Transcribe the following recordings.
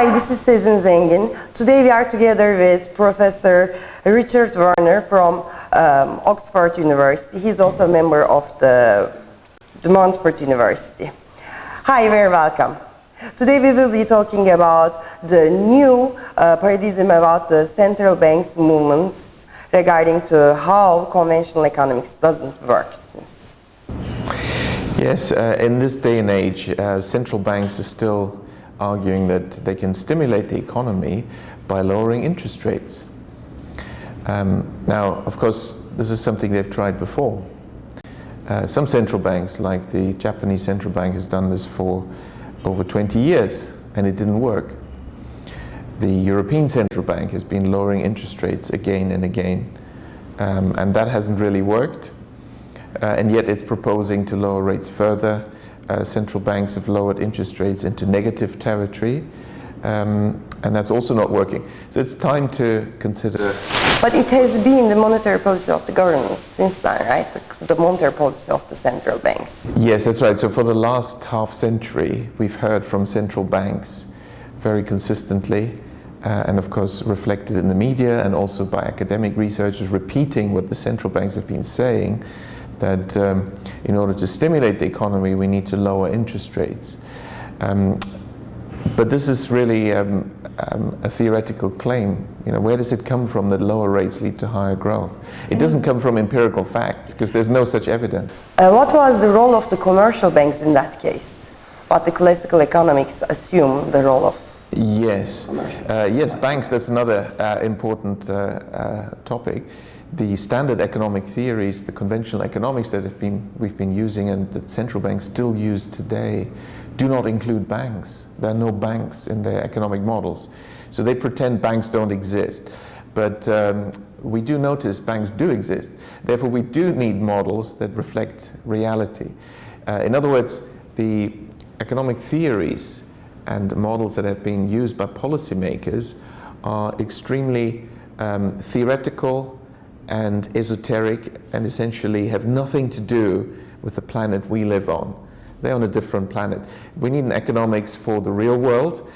Hi, this is Sezin Zengin. Today we are together with Professor Richard Werner from Oxford University. He's also a member of the Montfort University. Hi, very welcome. Today we will be talking about the new paradigm about the central bank's movements regarding to how conventional economics doesn't work since. Yes, in this day and age, central banks are still arguing that they can stimulate the economy by lowering interest rates. Now, of course, this is something they've tried before. Some central banks, like the Japanese central bank, has done this for over 20 years, and it didn't work. The European Central Bank has been lowering interest rates again and again, and that hasn't really worked. And yet it's proposing to lower rates further. Central banks have lowered interest rates into negative territory, and that's also not working. So it's time to consider. But it has been the monetary policy of the government since then, right? The monetary policy of the central banks. Yes, that's right. So for the last half century, we've heard from central banks very consistently, and of course reflected in the media and also by academic researchers repeating what the central banks have been saying, that in order to stimulate the economy, we need to lower interest rates. But this is really a theoretical claim. You know, where does it come from that lower rates lead to higher growth? It doesn't come from empirical facts, because there's no such evidence. What was the role of the commercial banks in that case? What the classical economics assume the role of? Yes, yes, banks, that's another important topic. The standard economic theories, the conventional economics that we've been using and that central banks still use today do not include banks. There are no banks in their economic models. So they pretend banks don't exist. But we do notice banks do exist. Therefore, we do need models that reflect reality. In other words, the economic theories and models that have been used by policymakers are extremely theoretical and esoteric, and essentially have nothing to do with the planet we live on. They're on a different planet. We need an economics for the real world,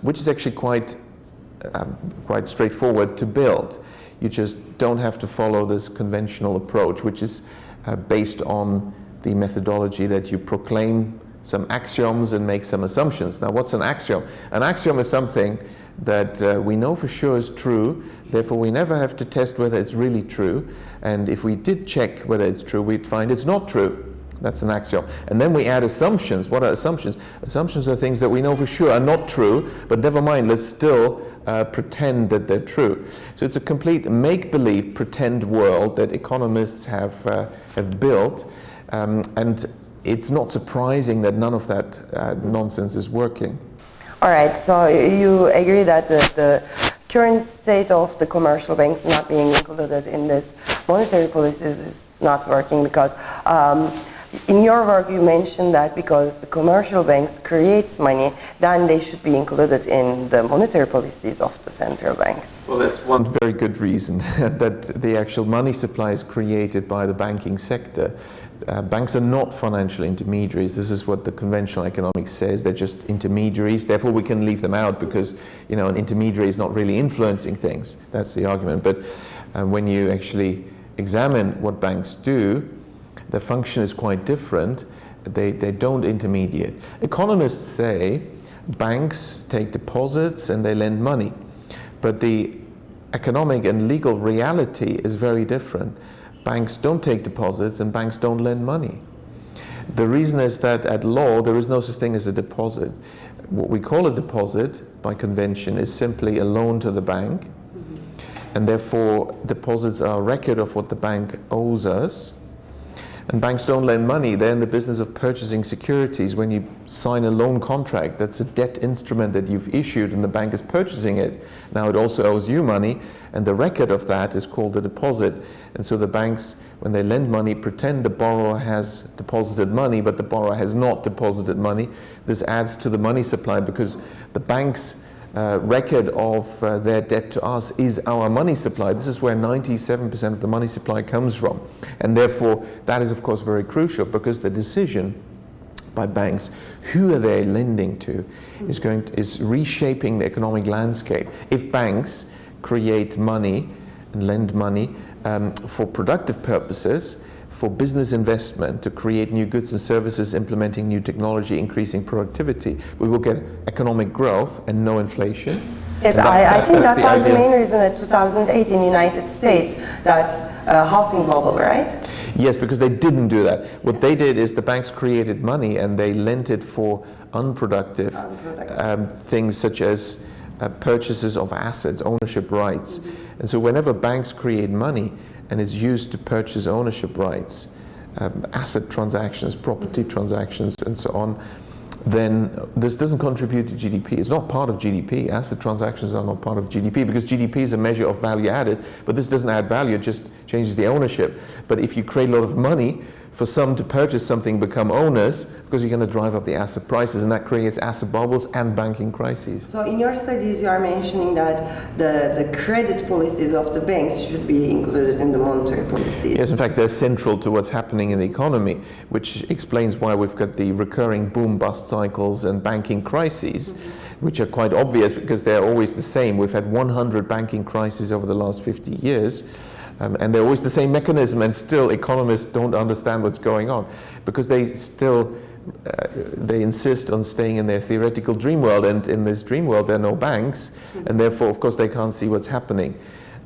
which is actually quite straightforward to build. You just don't have to follow this conventional approach, which is based on the methodology that you proclaim some axioms and make some assumptions. Now, what's an axiom? An axiom is something that we know for sure is true, therefore we never have to test whether it's really true, and if we did check whether it's true, we'd find it's not true. That's an axiom. And then we add assumptions. What are assumptions? Assumptions are things that we know for sure are not true, but never mind, let's still pretend that they're true. So it's a complete make-believe, pretend world that economists have built, and it's not surprising that none of that nonsense is working. All right, so you agree that the current state of the commercial banks not being included in this monetary policies is not working because in your work you mentioned that because the commercial banks creates money, then they should be included in the monetary policies of the central banks. Well, that's one very good reason, that the actual money supply is created by the banking sector. Banks are not financial intermediaries. This is what the conventional economics says. They're just intermediaries. Therefore, we can leave them out because, you know, an intermediary is not really influencing things. That's the argument. But when you actually examine what banks do, their function is quite different. They don't intermediate. Economists say banks take deposits and they lend money. But the economic and legal reality is very different. Banks don't take deposits and banks don't lend money. The reason is that at law there is no such thing as a deposit. What we call a deposit by convention is simply a loan to the bank, and therefore deposits are a record of what the bank owes us. And banks don't lend money. They're in the business of purchasing securities. When you sign a loan contract, that's a debt instrument that you've issued and the bank is purchasing it. Now it also owes you money, and the record of that is called a deposit. And so the banks, when they lend money, pretend the borrower has deposited money, but the borrower has not deposited money. This adds to the money supply because the bank's record of their debt to us is our money supply. This is where 97% of the money supply comes from. And therefore, that is of course very crucial because the decision by banks, who are they lending to, is reshaping the economic landscape. If banks create money and lend money for productive purposes, for business investment, to create new goods and services, implementing new technology, increasing productivity, we will get economic growth and no inflation. Yes, I think that was the main reason in 2008 in the United States, that housing bubble, right? Yes, because they didn't do that. What they did is the banks created money and they lent it for unproductive things such as purchases of assets, ownership rights. And so whenever banks create money and it's used to purchase ownership rights, asset transactions, property transactions, and so on, then this doesn't contribute to GDP. It's not part of GDP. Asset transactions are not part of GDP because GDP is a measure of value added, but this doesn't add value, it just changes the ownership. But if you create a lot of money for some to purchase something, become owners, because you're going to drive up the asset prices, and that creates asset bubbles and banking crises. So in your studies you are mentioning that the credit policies of the banks should be included in the monetary policy. Yes, in fact they're central to what's happening in the economy, which explains why we've got the recurring boom-bust cycles and banking crises, which are quite obvious because they're always the same. We've had 100 banking crises over the last 50 years. And they're always the same mechanism, and still economists don't understand what's going on because they still they insist on staying in their theoretical dream world, and in this dream world there are no banks, and therefore of course they can't see what's happening.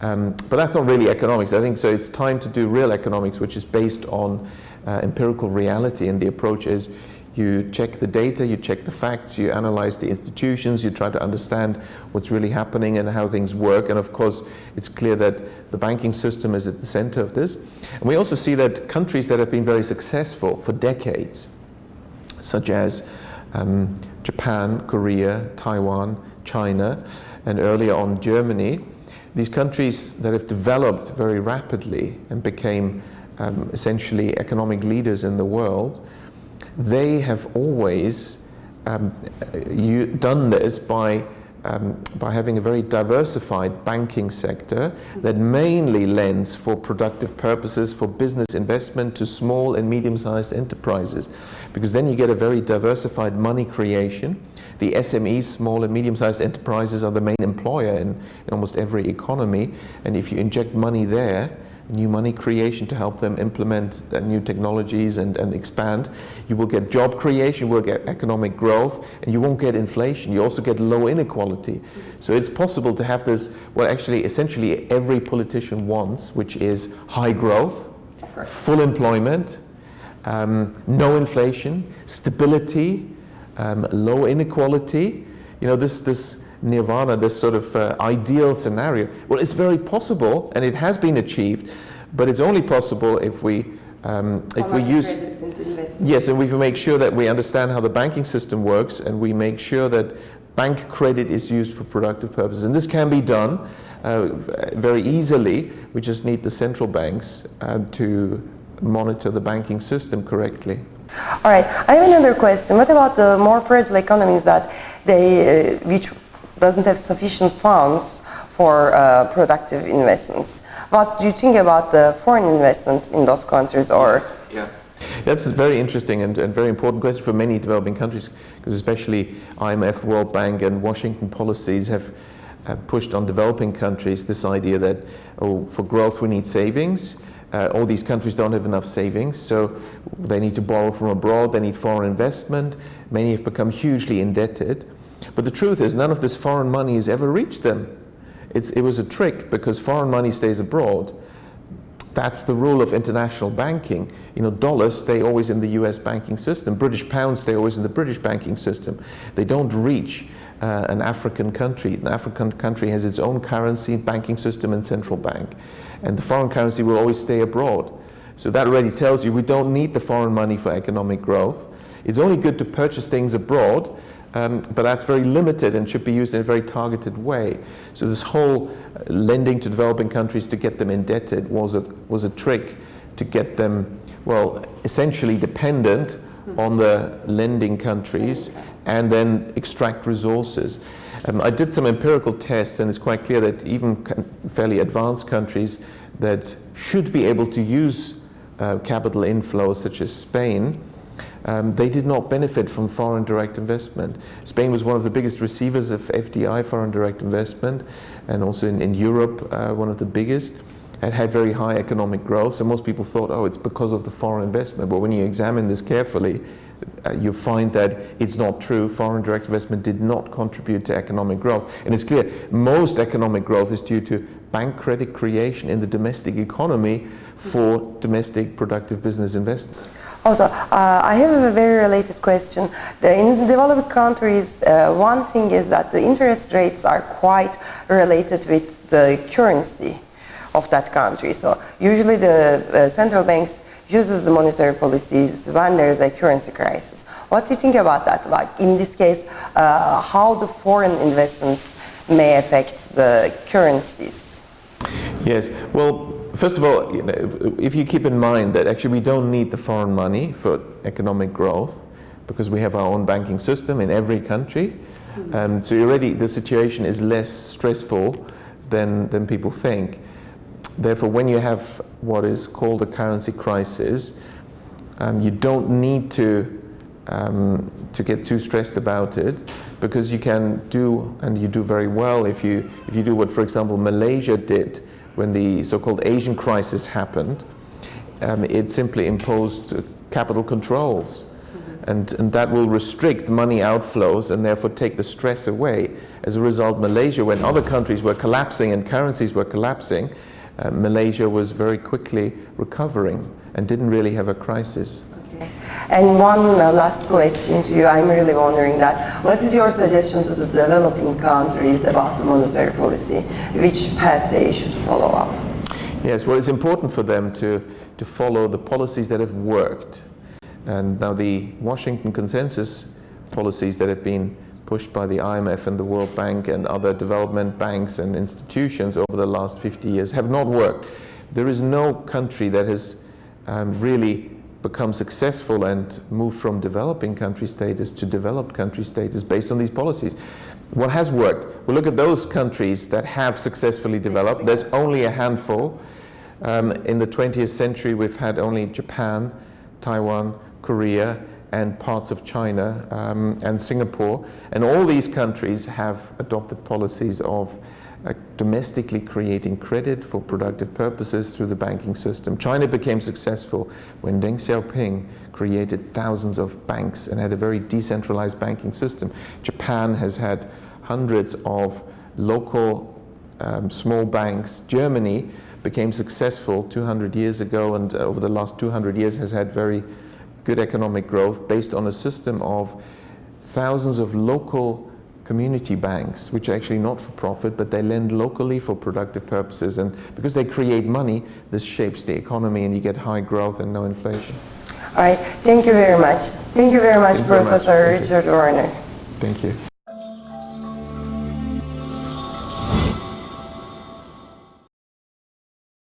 But that's not really economics. I think so it's time to do real economics, which is based on empirical reality, and the approach is you check the data, you check the facts, you analyze the institutions, you try to understand what's really happening and how things work. And of course, it's clear that the banking system is at the center of this. And we also see that countries that have been very successful for decades, such as Japan, Korea, Taiwan, China, and earlier on Germany, these countries that have developed very rapidly and became essentially economic leaders in the world, they have always done this by having a very diversified banking sector that mainly lends for productive purposes, for business investment to small and medium-sized enterprises, because then you get a very diversified money creation. The SMEs, small and medium-sized enterprises, are the main employer in almost every economy, and if you inject money there, new money creation to help them implement new technologies and expand, you will get job creation, you will get economic growth, and you won't get inflation. You also get low inequality. So it's possible to have this, what actually essentially every politician wants, which is high growth, full employment, no inflation, stability, low inequality. You know, this nirvana, this sort of ideal scenario. Well, it's very possible, and it has been achieved, but it's only possible if we use, yes, and we make sure that we understand how the banking system works, and we make sure that bank credit is used for productive purposes. And this can be done very easily. We just need the central banks to monitor the banking system correctly. All right, I have another question. What about the more fragile economies that which doesn't have sufficient funds for productive investments? What do you think about the foreign investment in those countries? Or yeah, that's a very interesting and very important question for many developing countries, because especially IMF, World Bank, and Washington policies have pushed on developing countries this idea that, oh, for growth we need savings. All these countries don't have enough savings, so they need to borrow from abroad, they need foreign investment. Many have become hugely indebted. But the truth is, none of this foreign money has ever reached them. It was a trick, because foreign money stays abroad. That's the rule of international banking. You know, dollars stay always in the US banking system. British pounds stay always in the British banking system. They don't reach an African country. An African country has its own currency, banking system, and central bank. And the foreign currency will always stay abroad. So that already tells you we don't need the foreign money for economic growth. It's only good to purchase things abroad, but that's very limited and should be used in a very targeted way. So this whole lending to developing countries to get them indebted was a trick to get them, well, essentially dependent on the lending countries and then extract resources. I did some empirical tests, and it's quite clear that even fairly advanced countries that should be able to use capital inflows, such as Spain, they did not benefit from foreign direct investment. Spain was one of the biggest receivers of FDI, foreign direct investment, and also in Europe, one of the biggest. It had very high economic growth, so most people thought, oh, it's because of the foreign investment. But when you examine this carefully, you find that it's not true. Foreign direct investment did not contribute to economic growth. And it's clear, most economic growth is due to bank credit creation in the domestic economy for domestic productive business investment. Also, I have a very related question. In developed countries, one thing is that the interest rates are quite related with the currency of that country. So usually the central banks uses the monetary policies when there is a currency crisis. What do you think about that? Like in this case, how the foreign investments may affect the currencies? Yes, well, first of all, if you keep in mind that actually we don't need the foreign money for economic growth because we have our own banking system in every country. So already the situation is less stressful than people think. Therefore, when you have what is called a currency crisis, you don't need to get too stressed about it, because you can do, and you do very well, if you do what, for example, Malaysia did when the so-called Asian crisis happened. It simply imposed capital controls, and that will restrict money outflows and therefore take the stress away. As a result, Malaysia, when other countries were collapsing and currencies were collapsing, Malaysia was very quickly recovering and didn't really have a crisis. Okay. And one last question to you. I'm really wondering that, what is your suggestion to the developing countries about the monetary policy? Which path they should follow up? Yes, well, it's important for them to follow the policies that have worked. And now the Washington consensus policies that have been pushed by the IMF and the World Bank and other development banks and institutions over the last 50 years have not worked. There is no country that has really become successful and moved from developing country status to developed country status based on these policies. What has worked? Well, look at those countries that have successfully developed. There's only a handful. In the 20th century, we've had only Japan, Taiwan, Korea, and parts of China and Singapore. And all these countries have adopted policies of domestically creating credit for productive purposes through the banking system. China became successful when Deng Xiaoping created thousands of banks and had a very decentralized banking system. Japan has had hundreds of local small banks. Germany became successful 200 years ago, and over the last 200 years has had very good economic growth based on a system of thousands of local community banks, which are actually not for profit, but they lend locally for productive purposes. And because they create money, this shapes the economy and you get high growth and no inflation. All right, thank you very much. Thank you very much, Professor Richard Werner. Thank you.